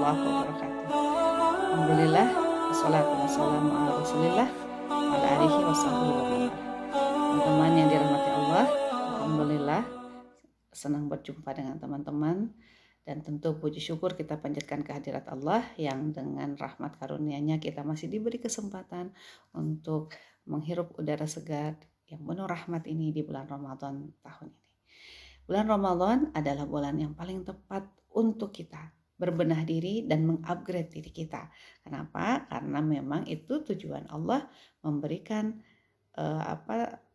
warahmatullahi wabarakatuh. Alhamdulillah, wassalatu wassalamu ala Rasulillah wa ala alihi washabihi wa man walah. Teman-teman yang dirahmati Allah, alhamdulillah senang berjumpa dengan teman-teman, dan tentu puji syukur kita panjatkan kehadirat Allah yang dengan rahmat karunia-Nya kita masih diberi kesempatan untuk menghirup udara segar yang penuh rahmat ini di bulan Ramadan tahun ini. Bulan Ramadan adalah bulan yang paling tepat untuk kita berbenah diri dan mengupgrade diri kita. Kenapa? Karena memang itu tujuan Allah memberikan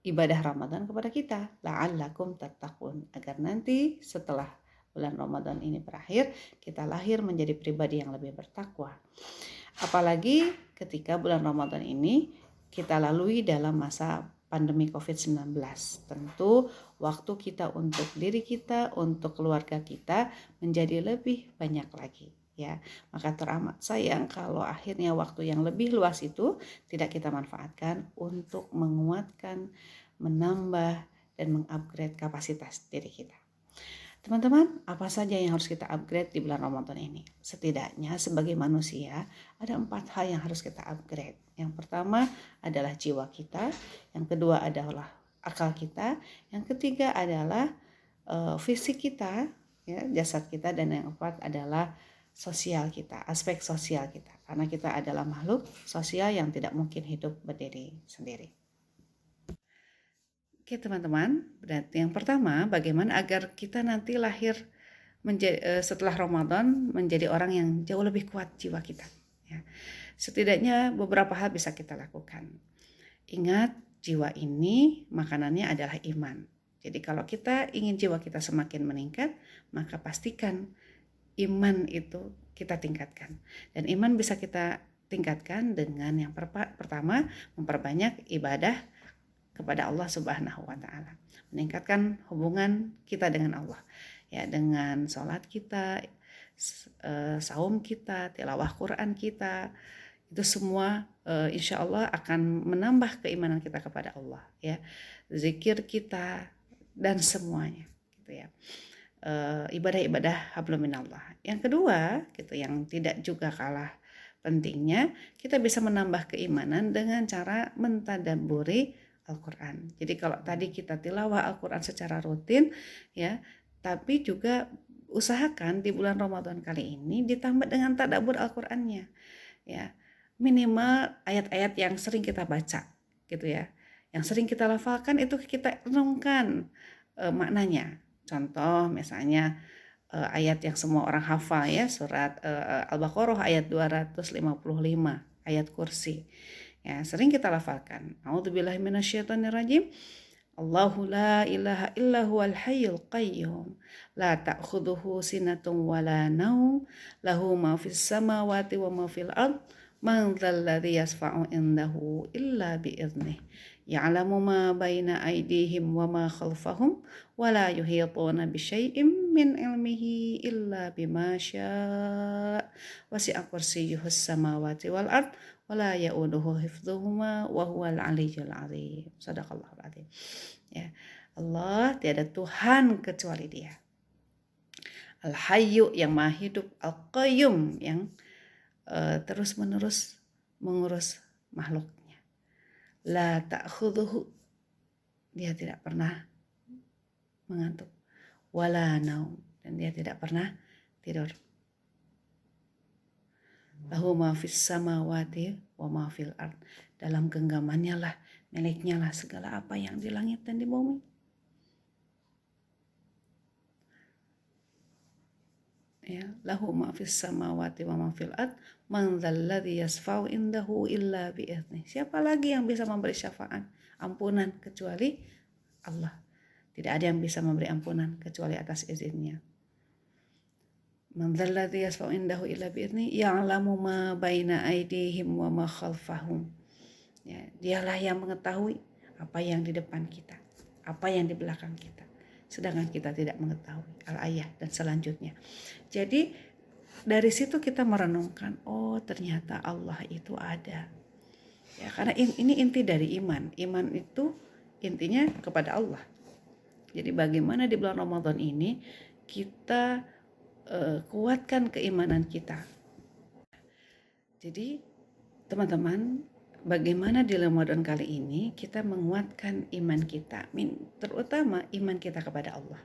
ibadah Ramadan kepada kita, la'allakum tattaqun, agar nanti setelah bulan Ramadan ini berakhir, kita lahir menjadi pribadi yang lebih bertakwa. Apalagi ketika bulan Ramadan ini kita lalui dalam masa pandemi COVID-19. Tentu waktu kita untuk diri kita, untuk keluarga kita menjadi lebih banyak lagi. Ya, maka teramat sayang kalau akhirnya waktu yang lebih luas itu tidak kita manfaatkan untuk menguatkan, menambah, dan mengupgrade kapasitas diri kita. Teman-teman, apa saja yang harus kita upgrade di bulan Ramadan ini? Setidaknya sebagai manusia ada 4 hal yang harus kita upgrade. Yang pertama adalah jiwa kita, yang kedua adalah akal kita, yang ketiga adalah fisik kita, ya, jasad kita, dan yang keempat adalah sosial kita, aspek sosial kita. Karena kita adalah makhluk sosial yang tidak mungkin hidup berdiri sendiri. Oke teman-teman, berarti yang pertama bagaimana agar kita nanti lahir setelah Ramadan menjadi orang yang jauh lebih kuat jiwa kita. Ya. Setidaknya beberapa hal bisa kita lakukan. Ingat, jiwa ini makanannya adalah iman. Jadi kalau kita ingin jiwa kita semakin meningkat, maka pastikan iman itu kita tingkatkan. Dan iman bisa kita tingkatkan dengan yang pertama memperbanyak ibadah kepada Allah Subhanahu wa taala. Meningkatkan hubungan kita dengan Allah. Ya, dengan salat kita, saum kita, tilawah Quran kita, itu semua insya Allah akan menambah keimanan kita kepada Allah, ya. Zikir kita dan semuanya gitu ya. Ibadah-ibadah hablum minallah. Yang kedua, gitu, yang tidak juga kalah pentingnya, kita bisa menambah keimanan dengan cara mentadabburi Al-Quran. Jadi kalau tadi kita tilawah Al-Quran secara rutin, ya, tapi juga usahakan di bulan Ramadan kali ini ditambah dengan tadabbur Al-Qurannya, ya. Minimal ayat-ayat yang sering kita baca, gitu ya, yang sering kita lafalkan itu kita renungkan maknanya. Contoh misalnya ayat yang semua orang hafal, ya, surat Al-Baqarah ayat 255, ayat kursi. Ya, sering kita lafalkan. A'udzubillahi minasyaitonirrajim. Allahu la ilaha illa huwal hayyul qayyum. La ta'khudhuhu sinatun wa la naum. Lahu ma fis samawati wa ma fil ard. Man dzal ladzi yashfa'u indahu illa bi idznih. Ya'lamu ma baina aydihim wa ma khalfahum wa la yuhituna bi syai'in min ilmihi illa bima syaa. Wasi'a kursiyyuhus samawati wal ard wala ya'uduhu hifdzuhuma wa huwal aliyyul azim. Shadaqallahul azim. Ya, Allah tiada Tuhan kecuali Dia. Al-Hayyu yang Maha Hidup, Al-Qayyum yang terus-menerus mengurus makhluknya. La ta'khudhuhu, Dia tidak pernah mengantuk. Wala naum, dan Dia tidak pernah tidur. Lahu ma fis samawati wa ma fil ard. Dalam genggamannya lah, miliknya lah segala apa yang di langit dan di bumi. Ya, lahu ma fis samawati wa ma fil ard. Man dzal ladzi yashfa'u indahu illa bi idznih. Siapa lagi yang bisa memberi syafaat, ampunan kecuali Allah. Tidak ada yang bisa memberi ampunan kecuali atas izinnya. Man dzalladzi yashfa'u indahu illa bi'idznih ya'lamu ma baina aydihim wa ma khalfahum. Ya, Dialah yang mengetahui apa yang di depan kita, apa yang di belakang kita. Sedangkan kita tidak mengetahui. Al-ayah dan selanjutnya. Jadi dari situ kita merenungkan, oh ternyata Allah itu ada. Ya, karena ini inti dari iman. Iman itu intinya kepada Allah. Jadi bagaimana di bulan Ramadan ini kita kuatkan keimanan kita, Jadi teman-teman, bagaimana di Ramadan kali ini kita menguatkan iman kita, terutama iman kita kepada Allah.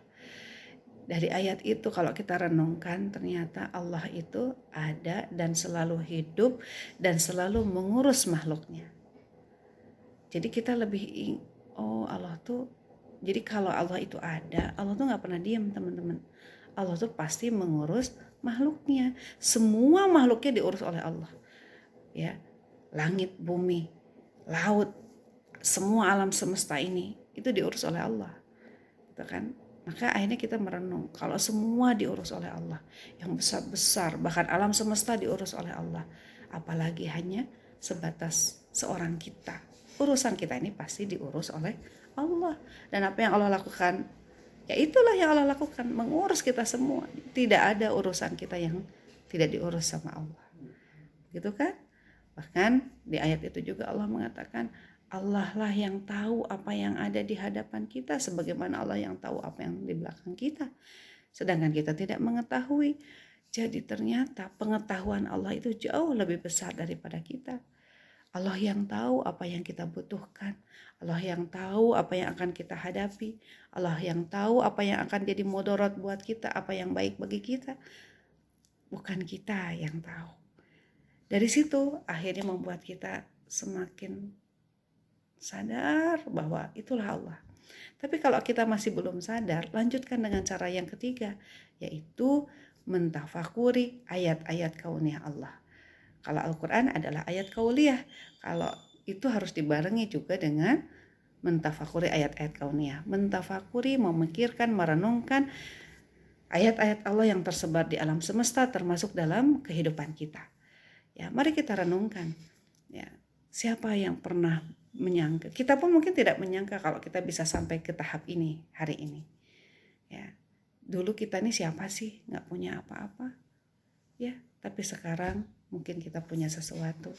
Dari ayat itu kalau kita renungkan, ternyata Allah itu ada dan selalu hidup dan selalu mengurus makhluknya. Jadi kita lebih, Allah tuh, jadi kalau Allah itu ada, Allah tuh gak pernah diam teman-teman. Allah tuh pasti mengurus makhluknya. Semua makhluknya diurus oleh Allah. Ya, langit, bumi, laut, semua alam semesta ini itu diurus oleh Allah, gitu kan? Maka akhirnya kita merenung kalau semua diurus oleh Allah, yang besar-besar, bahkan alam semesta diurus oleh Allah, apalagi hanya sebatas seorang kita. Urusan kita ini pasti diurus oleh Allah, dan apa yang Allah lakukan, ya itulah yang Allah lakukan, mengurus kita semua. Tidak ada urusan kita yang tidak diurus sama Allah, gitu kan? Bahkan di ayat itu juga Allah mengatakan, Allah lah yang tahu apa yang ada di hadapan kita, sebagaimana Allah yang tahu apa yang di belakang kita. Sedangkan kita tidak mengetahui. Jadi ternyata pengetahuan Allah itu jauh lebih besar daripada kita. Allah yang tahu apa yang kita butuhkan. Allah yang tahu apa yang akan kita hadapi. Allah yang tahu apa yang akan jadi mudarat buat kita, apa yang baik bagi kita. Bukan kita yang tahu. Dari situ akhirnya membuat kita semakin sadar bahwa itulah Allah. Tapi kalau kita masih belum sadar, lanjutkan dengan cara yang ketiga, yaitu mentafakuri ayat-ayat kauniyah Allah. Kalau Al-Quran adalah ayat kauliyah, kalau itu harus dibarengi juga dengan mentafakuri ayat-ayat kauniyah. Mentafakuri, memikirkan, merenungkan ayat-ayat Allah yang tersebar di alam semesta, termasuk dalam kehidupan kita. Ya, mari kita renungkan. Ya, siapa yang pernah menyangka? Kita pun mungkin tidak menyangka kalau kita bisa sampai ke tahap ini hari ini. Ya, dulu kita ini siapa sih? Nggak punya apa-apa. Ya, tapi sekarang mungkin kita punya sesuatu.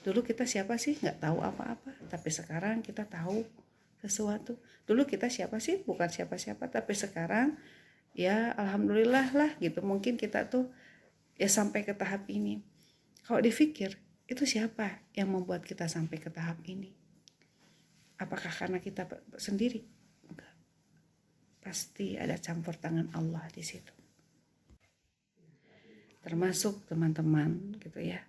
Dulu kita siapa sih? Nggak tahu apa-apa. Tapi sekarang kita tahu sesuatu. Dulu kita siapa sih? Bukan siapa-siapa. Tapi sekarang ya alhamdulillah lah gitu. Mungkin kita tuh ya sampai ke tahap ini. Kalau dipikir, itu siapa yang membuat kita sampai ke tahap ini? Apakah karena kita sendiri? Enggak. Pasti ada campur tangan Allah di situ. Termasuk teman-teman gitu ya.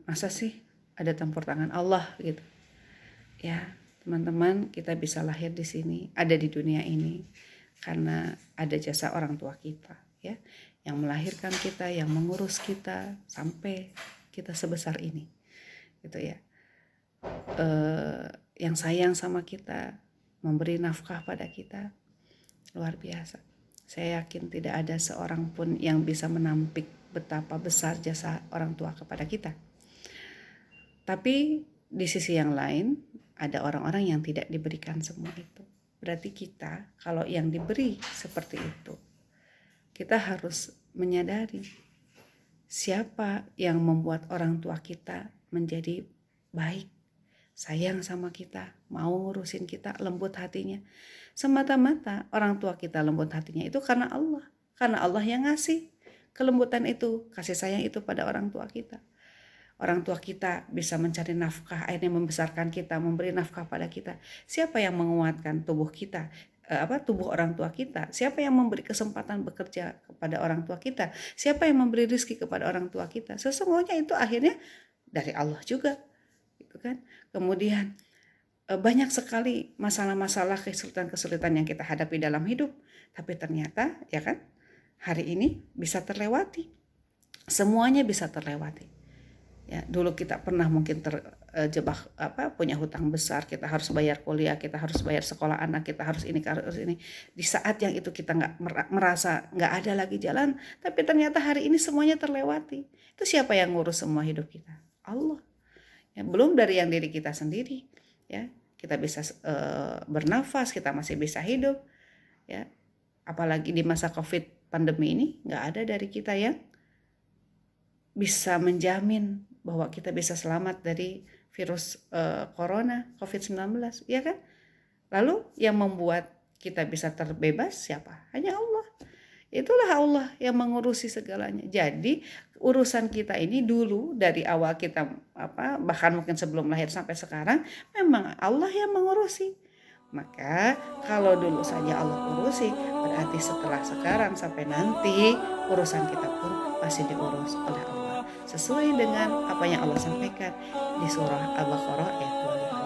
Masa sih ada campur tangan Allah gitu? Ya, teman-teman, kita bisa lahir di sini, ada di dunia ini karena ada jasa orang tua kita, ya. Yang melahirkan kita, yang mengurus kita sampai kita sebesar ini, gitu ya. Yang sayang sama kita, memberi nafkah pada kita, luar biasa. Saya yakin tidak ada seorang pun yang bisa menampik betapa besar jasa orang tua kepada kita. Tapi di sisi yang lain, ada orang-orang yang tidak diberikan semua itu. Berarti kita, kalau yang diberi seperti itu, kita harus menyadari siapa yang membuat orang tua kita menjadi baik, sayang sama kita, mau ngurusin kita, lembut hatinya. Semata-mata orang tua kita lembut hatinya itu karena Allah. Karena Allah yang ngasih kelembutan itu, kasih sayang itu pada orang tua kita. Orang tua kita bisa mencari nafkah, akhirnya membesarkan kita, memberi nafkah pada kita. Siapa yang menguatkan tubuh kita? Tubuh orang tua kita? Siapa yang memberi kesempatan bekerja kepada orang tua kita? Siapa yang memberi rezeki kepada orang tua kita? Sesungguhnya itu akhirnya dari Allah juga, gitu kan? Kemudian banyak sekali masalah-masalah, kesulitan-kesulitan yang kita hadapi dalam hidup, tapi ternyata ya kan hari ini bisa terlewati, semuanya bisa terlewati. Ya, dulu kita pernah mungkin terjebak punya hutang besar, kita harus bayar kuliah, kita harus bayar sekolah anak, kita harus ini. Di saat yang itu kita nggak merasa nggak ada lagi jalan, tapi ternyata hari ini semuanya terlewati. Itu siapa yang ngurus semua hidup kita? Allah. Ya, belum dari yang diri kita sendiri. Ya, kita bisa bernafas, kita masih bisa hidup. Ya, apalagi di masa COVID pandemi ini nggak ada dari kita yang bisa menjamin bahwa kita bisa selamat dari virus corona COVID-19, ya kan? Lalu yang membuat kita bisa terbebas siapa? Hanya Allah. itulah Allah yang mengurusi segalanya. Jadi urusan kita ini dulu dari awal kita bahkan mungkin sebelum lahir sampai sekarang memang Allah yang mengurusi. Maka kalau dulu saja Allah urusi, berarti setelah sekarang sampai nanti urusan kita pun pasti diurus oleh Allah. Sesuai dengan apa yang Allah sampaikan di surah Al-Baqarah ayat 25.